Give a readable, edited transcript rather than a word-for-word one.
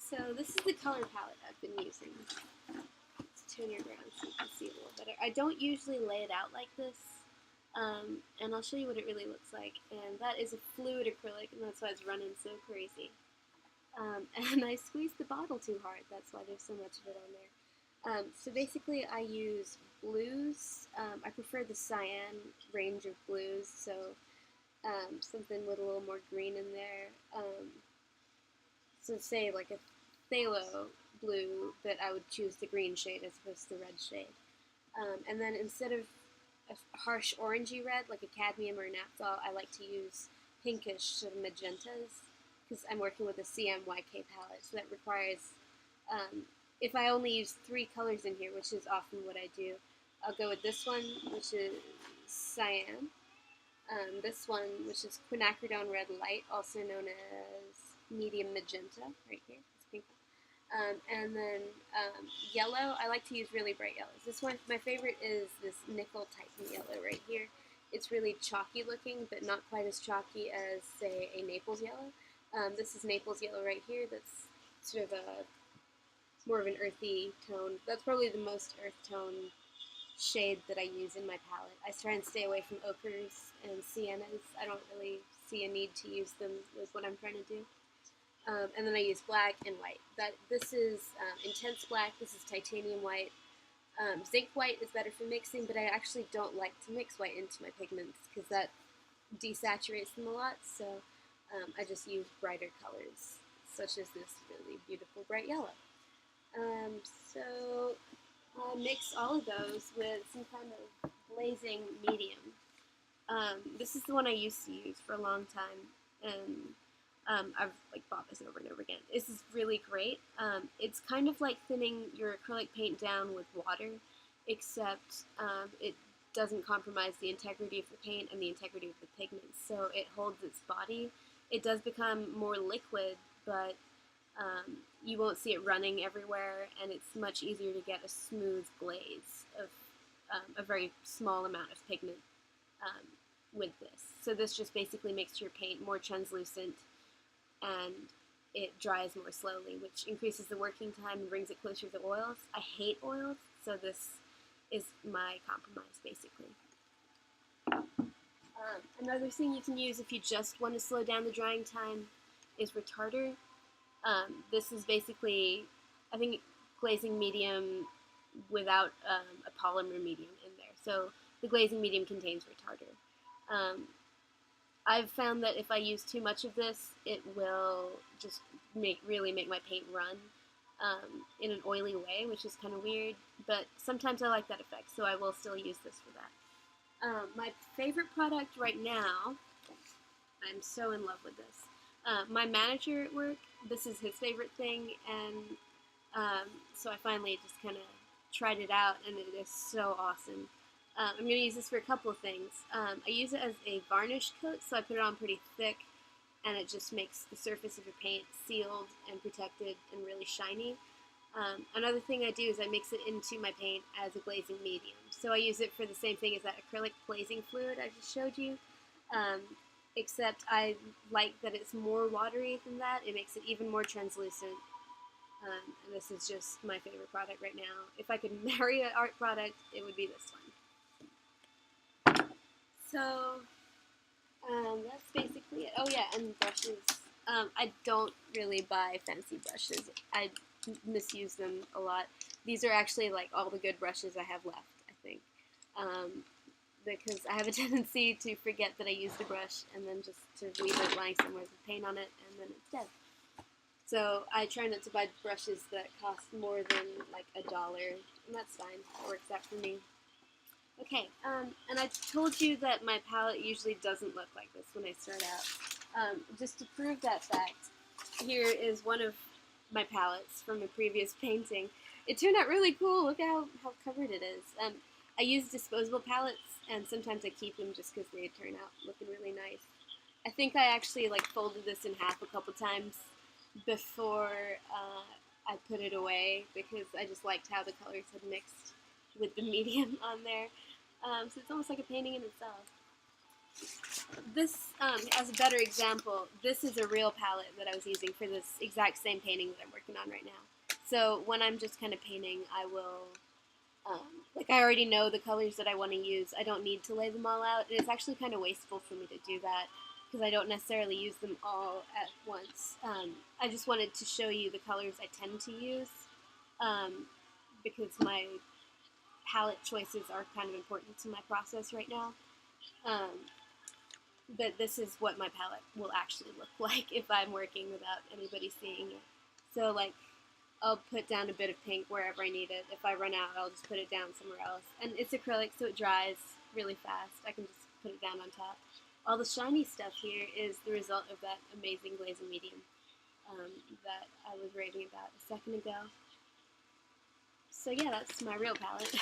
So this is the color palette I've been using. Let's turn it around so you can see a little better. I don't usually lay it out like this, and I'll show you what it really looks like. And that is a fluid acrylic, and that's why it's running so crazy. And I squeezed the bottle too hard, that's why there's so much of it on there. So basically I use blues. I prefer the cyan range of blues, so something with a little more green in there. So say like a phthalo blue, but I would choose the green shade as opposed to the red shade. And then instead of a harsh orangey red, like a cadmium or a naphthol, I like to use pinkish sort of magentas, because I'm working with a CMYK palette, so that requires, if I only use 3 colors in here, which is often what I do, I'll go with this one, which is cyan, this one, which is quinacridone red light, also known as medium magenta, right here, it's pink. And then yellow, I like to use really bright yellows. This one, my favorite is this nickel Titan yellow right here. It's really chalky looking, but not quite as chalky as, say, a Naples yellow. This is Naples yellow right here. That's sort of more of an earthy tone. That's probably the most earth tone shade that I use in my palette. I try and stay away from ochres and siennas. I don't really see a need to use them with what I'm trying to do. And then I use black and white. This is intense black. This is titanium white. Zinc white is better for mixing, but I actually don't like to mix white into my pigments because that desaturates them a lot. So I just use brighter colors, such as this really beautiful bright yellow. So I'll mix all of those with some kind of glazing medium. This is the one I used to use for a long time, and I've bought this over and over again. This is really great. It's kind of like thinning your acrylic paint down with water, except it doesn't compromise the integrity of the paint and the integrity of the pigments, so it holds its body. It does become more liquid, but you won't see it running everywhere, and it's much easier to get a smooth glaze of a very small amount of pigment with this. So this just basically makes your paint more translucent, and it dries more slowly, which increases the working time and brings it closer to oils. I hate oils, so this is my compromise, basically. Another thing you can use if you just want to slow down the drying time is retarder. This is basically, I think, glazing medium without a polymer medium in there. So the glazing medium contains retarder. I've found that if I use too much of this, it will just really make my paint run in an oily way, which is kind of weird, but sometimes I like that effect, so I will still use this for that. My favorite product right now, I'm so in love with this. My manager at work, this is his favorite thing, and so I finally just kind of tried it out, and it is so awesome. I'm going to use this for a couple of things. I use it as a varnish coat, so I put it on pretty thick, and it just makes the surface of your paint sealed and protected and really shiny. Another thing I do is I mix it into my paint as a glazing medium. So I use it for the same thing as that acrylic glazing fluid I just showed you, except I like that it's more watery than that. It makes it even more translucent. And this is just my favorite product right now. If I could marry an art product, it would be this one. So that's basically it. Oh yeah, and brushes. I don't really buy fancy brushes. I misuse them a lot. These are actually like all the good brushes I have left, I think. Because I have a tendency to forget that I used the brush and then just to leave it lying somewhere with paint on it, and then it's dead. So I try not to buy brushes that cost more than like $1, and that's fine. That works out for me. Okay, and I told you that my palette usually doesn't look like this when I start out. Just to prove that fact, here is one of my palettes from a previous painting. It turned out really cool. Look how covered it is. I use disposable palettes, and sometimes I keep them just because they turn out looking really nice. I think I actually folded this in half a couple times before I put it away, because I just liked how the colors had mixed with the medium on there. So it's almost like a painting in itself. this, as a better example, this is a real palette that I was using for this exact same painting that I'm working on right now. So when I'm just kind of painting, I will, like I already know the colors that I want to use. I don't need to lay them all out, and it's actually kind of wasteful for me to do that because I don't necessarily use them all at once. I just wanted to show you the colors I tend to use because my palette choices are kind of important to my process right now. But this is what my palette will actually look like if I'm working without anybody seeing it. So like, I'll put down a bit of pink wherever I need it. If I run out, I'll just put it down somewhere else. And it's acrylic, so it dries really fast. I can just put it down on top. All the shiny stuff here is the result of that amazing glazing medium that I was raving about a second ago. So yeah, that's my real palette.